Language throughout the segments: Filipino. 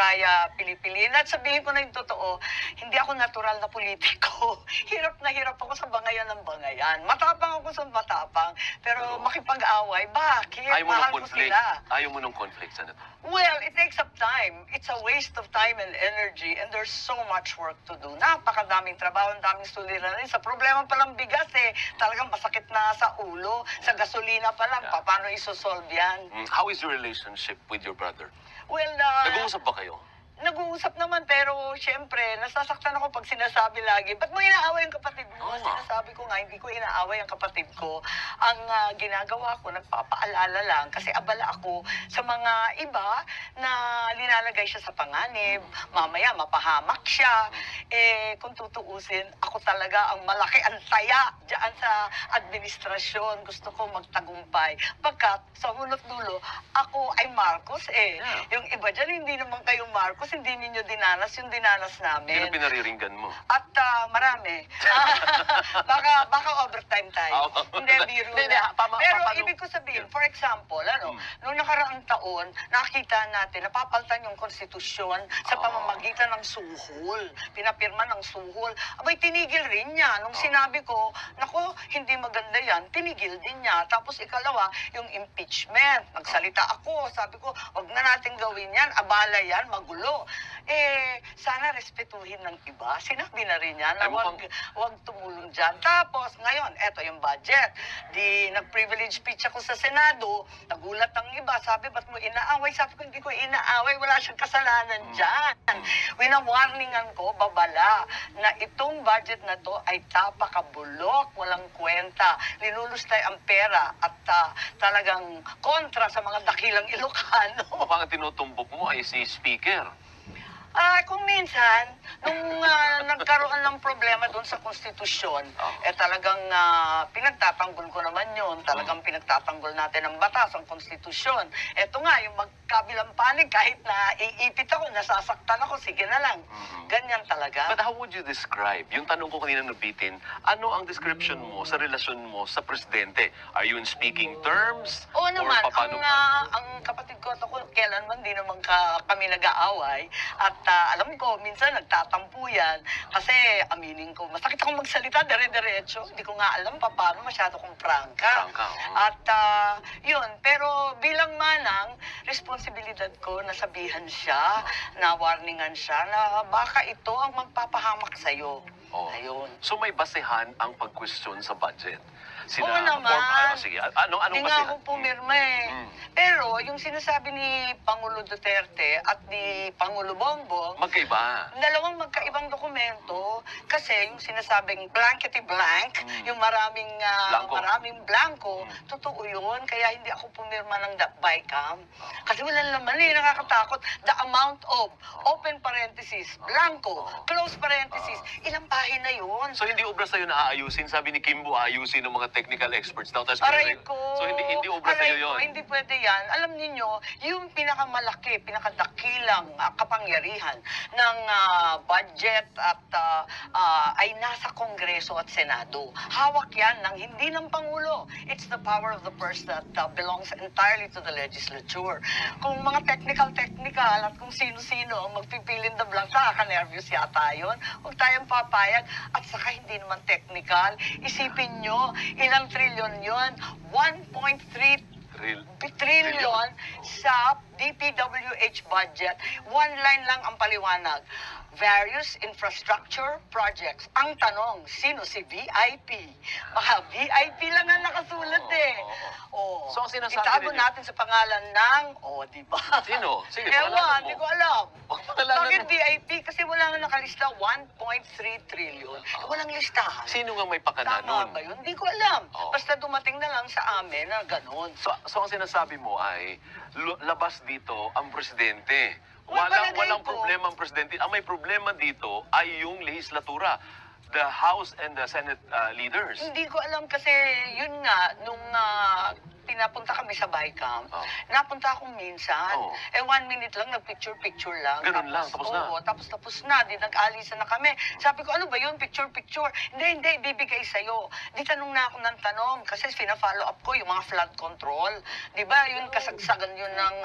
kaya pili-piliin. At sabihin ko na yung totoo, hindi ako natural na politiko. Hirap na hirap ako sa bangayan ng bangayan. Matapang ako sa matapang. Pero makipag-away, bakit? Ayaw mo ng Mahal ko conflict. sila. Ayaw mo ng conflict, Senator. Well, it takes up time. It's a waste of time and energy and there's so much work to do. Napakadaming trabaho, ang daming suliranin. Sa problema pa lang bigas talagang masakit na sa ulo. Sa gasolina pa lang, paano isosolve yan? How is your relationship with your brother? Well, Nag-uusap ba kayo? nag-uusap naman pero syempre, nasasaktan ako pag sinasabi lagi, ba't mo inaaway ang kapatid mo? Oo nga. Sinasabi ko nga, hindi ko inaaway ang kapatid ko. Ang ginagawa ko, nagpapaalala lang kasi abala ako sa mga iba na nilalagay siya sa panganib. Mamaya, mapahamak siya. Kung tutuusin, ako talaga ang malaki ang taya dyan sa administrasyon. Gusto ko magtagumpay. Pagkat sa hunot dulo, ako ay Marcos Yung iba dyan, hindi naman kayo Marcos, hindi ninyo dinanas yung dinanas namin. Sino pinariringgan mo? At marami. baka overtime tayo. Hindi, biro Hindi, na. paano? Pero ibig ko sabihin, for example, noong nakaraang taon, nakita natin, napapaltan yung konstitusyon sa pamamagitan ng suhol. Pinapirma ng suhol. Abay, tinigil rin niya. Nung sinabi ko, naku, hindi maganda yan, tinigil din niya. Tapos ikalawa, yung impeachment. Nagsalita ako, sabi ko, wag na natin gawin yan, abala yan, magulo. Sana respetuhin ng iba. Sinabi na rin niya na wag tumulong dyan. Tapos, ngayon, eto yung budget. Di nag-privilege speech ako sa Senado, nagulat ang iba, sabi, ba't mo inaaway? Sabi ko, hindi ko inaaway, wala siyang kasalanan dyan. Winawarningan ko, babala, na itong budget na to ay tapakabulok, walang kwenta. Linulustay ang pera at talagang kontra sa mga dakilang Ilocano. Mukhang tinutumbok mo ay si Speaker. Kung minsan, nung nagkaroon ng problema doon sa konstitusyon, talagang pinagtatanggol ko naman yun. Talagang pinagtatanggol natin ang batas, ang konstitusyon. Eto nga, yung magkabilang panig, kahit na iipit ako, nasasaktan ako, sige na lang. Ganyan talaga. But how would you describe, yung tanong ko kanina nabitin, ano ang description mo sa relasyon mo sa presidente? Are you in speaking terms? Oo naman, paano ang kapatid ko at ako, kailanman di naman kami nag-aaway. At alam ko, minsan nagtatampo yan. Kasi aminin ko, masakit akong magsalita, dire-diretso. Hindi ko nga alam paano, masyado kong prangka. At yun, pero bilang manang, responsibilidad ko na sabihan siya, na warningan siya, na baka ito ang magpapahamak sa'yo. Ayun. So may basehan ang pag-question sa budget? Oo naman. Sige, anong Hindi nga basehan? ako pumirma Pero yung sinasabi ni Pangulo Duterte at ni Pangulo Bongbong, Magkaiba. dalawang magkaibang dokumento kasi yung sinasabing blankety blank, yung maraming blanco, totoo yun. Kaya hindi ako pumirma ng BICAM. Kasi wala naman nakakatakot. The amount of, open parenthesis, blanco, close parenthesis, ilang pahina yun. So hindi obra sa'yo na aayusin? Sabi ni Kimbo, aayusin ng mga technical experts daw. Aray ko. So hindi obra sa'yo yun? Hindi pwede yan. Alam niyo yung pinakamalaki, pinakadakilang kapangyarihan ng budget at ay nasa Kongreso at Senado. Hawak yan ng hindi ng Pangulo. It's the power of the purse that belongs entirely to the legislature. Kung mga technical at kung sino-sino ang magpipilin the blank, nakaka-nervous yata yun. Huwag tayong papayag. At saka hindi naman technical. Isipin nyo, ilang trilyon yun? 1.3 trillion sa DPWH budget. One line lang ang paliwanag. Various infrastructure projects. Ang tanong, sino si VIP? Baka VIP lang ang nakasulat So ang sinasabi itago ninyo, natin sa pangalan ng, di ba? Sino? Sige, Ewan, pangalanan mo. hindi ko alam. Pangalanan Bakit mo. VIP? Kasi wala nga nakalista 1.3 trillion. Walang listahan. Sino nga may pakana Tama nun? ba yun? Hindi ko alam. Basta dumating na lang sa amin na ganun. So ang sinasabi mo ay labas dito ang presidente. Palagay Walang ko. problema ang presidente. Ang may problema dito ay yung legislatura, the House and the Senate leaders. Hindi ko alam kasi yun nga, nung pinapunta kami sa Bicam. Oh. Napunta ako minsan. Oh. 1 minute lang, nag-picture-picture lang. Ganun lang, tapos na. Oo, tapos na. Di nag-alisan na kami. Sabi ko, ano ba yun? Picture-picture. Hindi, bibigay sa'yo. Di tanong na ako ng tanong kasi fina-follow up ko yung mga flood control. Di ba, yun kasagsagan yun ng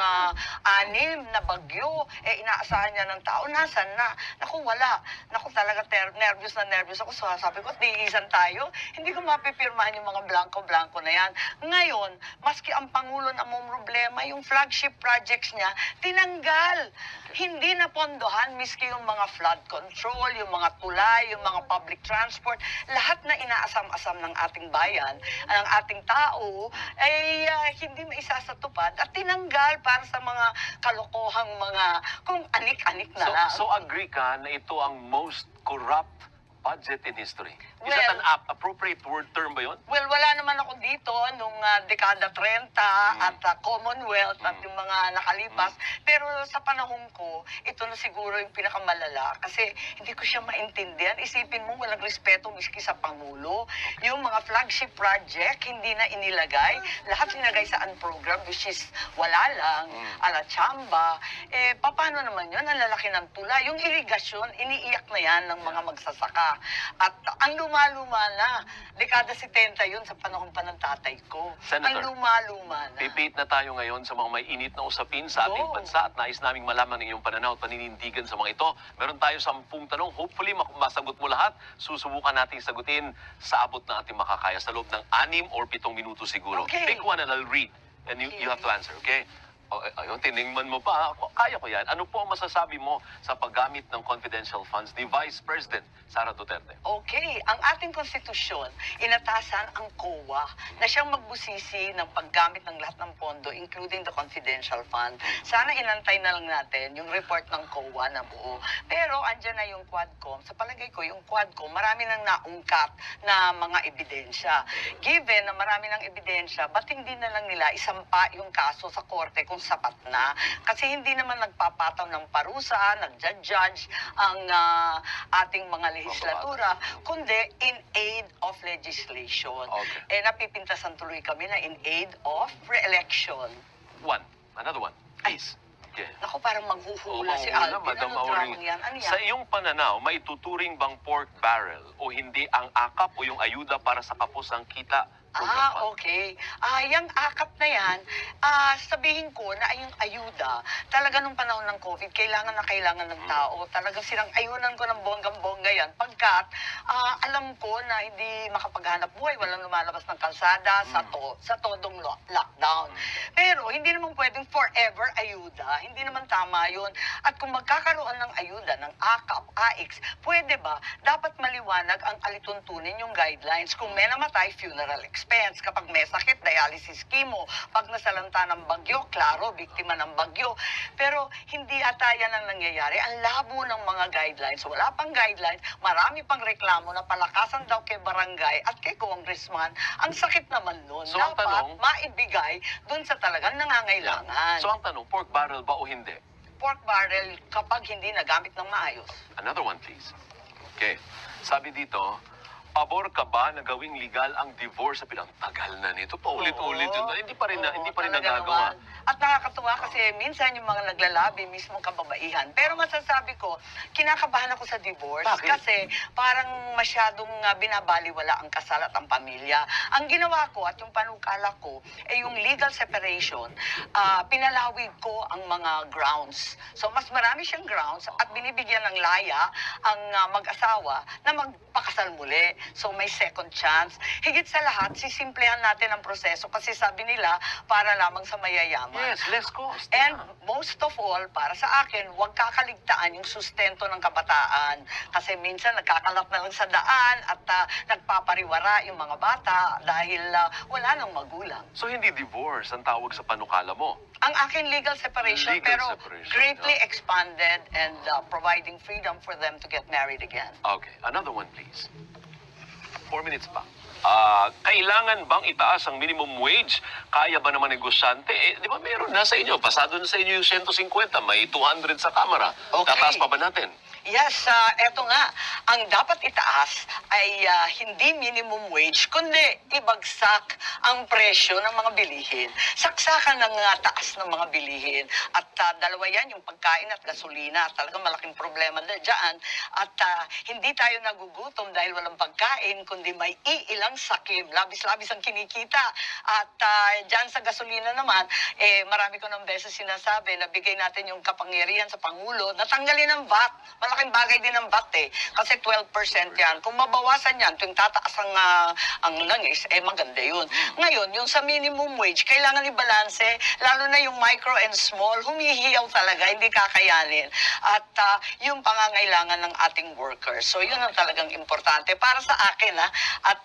6 na bagyo. Inaasahan niya ng tao. Nasaan na? Naku, wala. Naku, talaga nervous ako. So, sabi ko, tiisan tayo. Hindi ko mapipirmahan yung mga blanco-blanco na yan. Ngayon, maski ang Pangulo na mong problema, yung flagship projects niya, tinanggal. Hindi na pondohan, miski yung mga flood control, yung mga tulay, yung mga public transport, lahat na inaasam-asam ng ating bayan, ng ating tao, ay hindi maisasatupad at tinanggal para sa mga kalokohang mga, kung anik-anik na lang. So agree ka na ito ang most corrupt budget in history? Is that an appropriate word term ba yun? Well, wala naman ako dito nung dekada 30 at Commonwealth at yung mga nakalipas. Pero sa panahon ko, ito na siguro yung pinakamalala kasi hindi ko siya maintindihan. Isipin mo, walang respeto miski sa Pangulo. Yung mga flagship project, hindi na inilagay. Lahat sinagay sa unprogram, which is wala lang, ala chamba. Paano naman yun? Ang lalaki ng tula. Yung irigasyon, iniiyak na yan ng mga magsasaka. At ang luma-luma na, dekada 70 yun sa panahon pa ng tatay ko. Senator, ang luma-luma na. Pipit na tayo ngayon sa mga may init na usapin sa ating Go. bansa at nais naming malaman ng iyong pananaw at paninindigan sa mga ito. Meron tayo 10 tanong. Hopefully, masagot mo lahat. Susubukan nating sagutin sa abot na ating makakaya sa loob ng 6 or 7 minuto siguro. Okay. Pick one and I'll read. And you have to answer, okay? Ayun, tiningman mo pa. Kaya ko yan. Ano po ang masasabi mo sa paggamit ng confidential funds ni Vice President Sara Duterte? Okay, ang ating konstitusyon, inatasan ang COA na siyang magbusisi ng paggamit ng lahat ng pondo, including the confidential fund. Sana inantay na lang natin yung report ng COA na buo. Pero andyan na yung Quadcom. Sa palagay ko, yung Quadcom, marami nang naungkat na mga ebidensya. Given na marami ng ebidensya, ba't hindi na lang nila isampa yung kaso sa korte kung sapat na? Kasi hindi naman nagpapataw ng parusa, nagja-judge ang ating mga legislatura, kundi in aid of legislation. Okay. Napipintasan tuloy kami na in aid of re-election. Another one, please. Okay. Naku, parang maghuhula si Madam Alvin. Ano Auring, drama yan? Ano yan? sa iyong pananaw, maituturing bang pork barrel o hindi ang akap o yung ayuda para sa kapos ang kita? Program fund? Okay. Yung akap na yan, sabihin ko na yung ayuda, talaga nung panahon ng COVID, kailangan na kailangan ng tao. Talagang silang ayunan ko ng bonggang-bongga yan. Pagkat, alam ko na hindi makapaghanap buhay, walang lumalabas ng kalsada sa todong lockdown. Pero, hindi naman pwedeng forever ayuda. Hindi naman tama yun. At kung magkakaroon ng ayuda, ng akap, AIX, pwede ba, dapat maliwanag ang alituntunin yung guidelines. Kung may namatay, funeral expense. Kapag may sakit, dialysis chemo. Pag nasalanta ng bagyo, klaro, biktima ng bagyo. Pero hindi ata yan ang nangyayari. Ang labo ng mga guidelines. Wala pang guidelines, marami pang reklamo na palakasan daw kay barangay at kay congressman. Ang sakit naman nun. So, ang dapat tanong, maibigay dun sa talagang nangangailangan. So ang tanong, pork barrel ba o hindi? Pork barrel kapag hindi nagamit ng maayos. Another one, please. Okay. Sabi dito, pabor ka ba na gawing legal ang divorce sa Tagal na nito. Paulit-ulit yun. Hindi pa rin talaga nagagawa. naman. At nakakatuwa kasi minsan yung mga naglalabi mismo kababaihan. Pero masasabi ko, kinakabahan ako sa divorce. Bakit? Kasi parang masyadong binabaliwala ang kasal at ang pamilya. Ang ginawa ko at yung panukala ko, yung legal separation, pinalawig ko ang mga grounds. So mas marami siyang grounds at binibigyan ng laya ang mag-asawa na magpakasal muli. So may second chance. Higit sa lahat, sisimplehan natin ang proseso kasi sabi nila, para lamang sa mayayaman. Yes, less cost. And most of all, para sa akin, huwag kakaligtaan yung sustento ng kabataan. Kasi minsan nagkakalat na lang sa daan at nagpapariwara yung mga bata dahil wala nang magulang. So hindi divorce ang tawag sa panukala mo? Ang akin legal separation, Legal pero separation, greatly yeah. expanded and providing freedom for them to get married again. Okay, another one please. 4 minutes pa. Kailangan bang itaas ang minimum wage? Kaya ba naman negosyante? Di ba meron na sa inyo? Pasado na sa inyo yung 150. May 200 sa Kamara. Okay. Tataas pa ba natin? Yes, eto nga, ang dapat itaas ay hindi minimum wage, kundi ibagsak ang presyo ng mga bilihin. Saksakan ng taas ng mga bilihin. At dalawa yan, yung pagkain at gasolina. Talagang malaking problema na dyan. At hindi tayo nagugutom dahil walang pagkain, kundi may iilang sakim. Labis-labis ang kinikita. At dyan sa gasolina naman, marami ko ng beses sinasabi na bigay natin yung kapangyarihan sa Pangulo na tanggalin ang VAT. Malaking bagay din ang VAT kasi 12% yan. Kung mabawasan yan, tuwing tataas ang langis, maganda yun. Ngayon, yung sa minimum wage, kailangan ibalanse, lalo na yung micro and small, humihiyaw talaga, hindi kakayanin. At yung pangangailangan ng ating workers. So, yun ang talagang importante para sa akin, At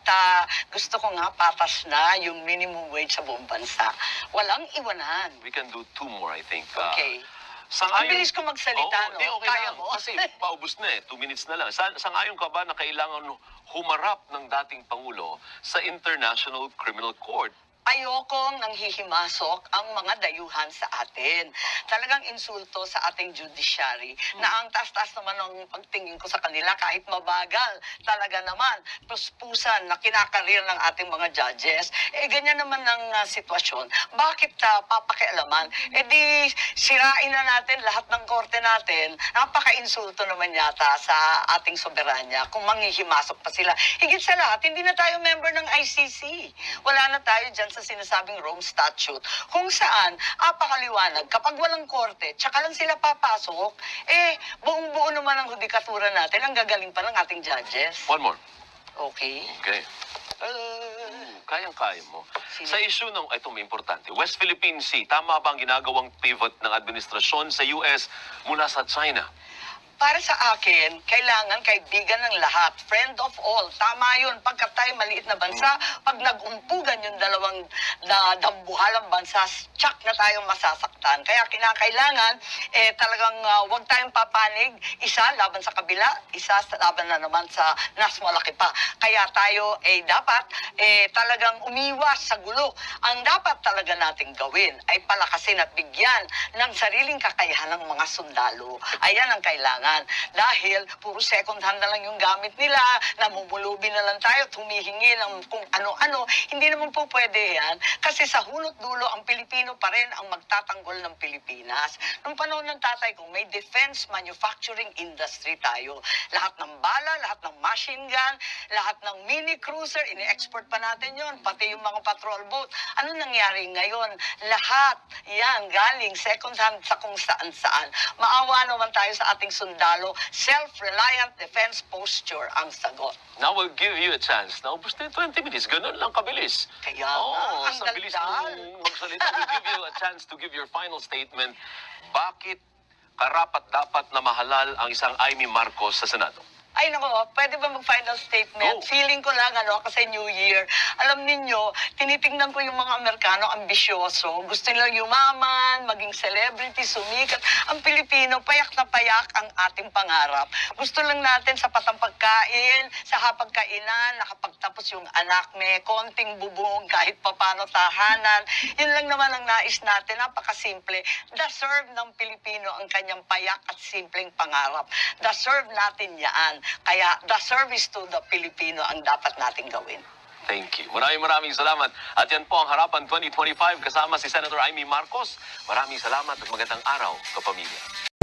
gusto ko nga patas na yung minimum wage sa buong bansa. Walang iwanan. We can do two more, I think. Okay. Sang-ayon- Ang bilis ko magsalita, Oo, no? di, okay Kaya lang. mo? Kasi paubos na 2 minutes na lang. Sang-ayon ka ba na kailangan humarap ng dating Pangulo sa International Criminal Court? Ayokong nanghihimasok ang mga dayuhan sa atin. Talagang insulto sa ating judiciary na ang taas-taas naman ng pagtingin ko sa kanila kahit mabagal. Talaga naman, puspusan na kinakarir ng ating mga judges. Ganyan naman ang sitwasyon. Bakit papakialaman? Di sirain na natin lahat ng korte natin. Napaka-insulto naman yata sa ating soberanya kung manghihimasok pa sila. Higit sa lahat, hindi na tayo member ng ICC. Wala na tayo dyan sa sinasabing Rome Statute, kung saan, apakaliwanag, kapag walang korte, tsaka lang sila papasok, buong-buo naman ang hudikatura natin, ang gagaling pa ng ating judges. One more. Okay. Okay. Kayang-kaya mo. Sino? Sa issue ng, ito may importante, West Philippine Sea, tama ba ang ginagawang pivot ng administrasyon sa US mula sa China? Para sa akin, kailangan kaibigan ng lahat. Friend of all. Tama yun. Pagka tayo maliit na bansa, pag nag-umpugan yung dalawang dambuhalang bansa, tsak na tayong masasaktan. Kaya kinakailangan, talagang huwag tayong papanig. Isa laban sa kabila, isa laban na naman sa nas malaki pa. Kaya tayo dapat talagang umiwas sa gulo. Ang dapat talaga nating gawin ay palakasin at bigyan ng sariling kakayahan ng mga sundalo. Ayan ang kailangan. Dahil puro second hand na lang yung gamit nila, namumulubi na lang tayo, tumihingi ng kung ano-ano. Hindi naman po pwede yan. Kasi sa hunot dulo, ang Pilipino pa rin ang magtatanggol ng Pilipinas. Nung panahon ng tatay ko, may defense manufacturing industry tayo. Lahat ng bala, lahat ng machine gun, lahat ng mini cruiser, ini-export pa natin yon, pati yung mga patrol boat. Ano nangyari ngayon? Lahat yan galing second hand sa kung saan-saan. Maawa naman tayo sa ating sundalo. Self-reliant defense posture ang sagot. Now we'll give you a chance. Naubos na yung 20 minutes. Ganun lang kabilis. Kaya Oo, ang sa bilis daldal. mong magsalita. We'll give you a chance to give your final statement. Bakit karapat-dapat na mahalal ang isang Amy Marcos sa Senado? Ay nako, pwede ba mag-final statement? Go. Feeling ko lang, kasi New Year. Alam ninyo, tinitingnan ko yung mga Amerikano, ambisyoso. Gusto nilang yumaman, maging celebrity, sumikat. Ang Pilipino, payak na payak ang ating pangarap. Gusto lang natin sapat ang pagkain, sa hapagkainan, nakapagtapos yung anak, may konting bubong, kahit papano tahanan. Yun lang naman ang nais natin, napakasimple. Deserve ng Pilipino ang kanyang payak at simpleng pangarap. Deserve natin yan. Kaya the service to the Filipino ang dapat nating gawin. Thank you. Maraming salamat. At yan po ang Harapan 2025 kasama si Senator Amy Marcos. Maraming salamat at magandang araw, kapamilya.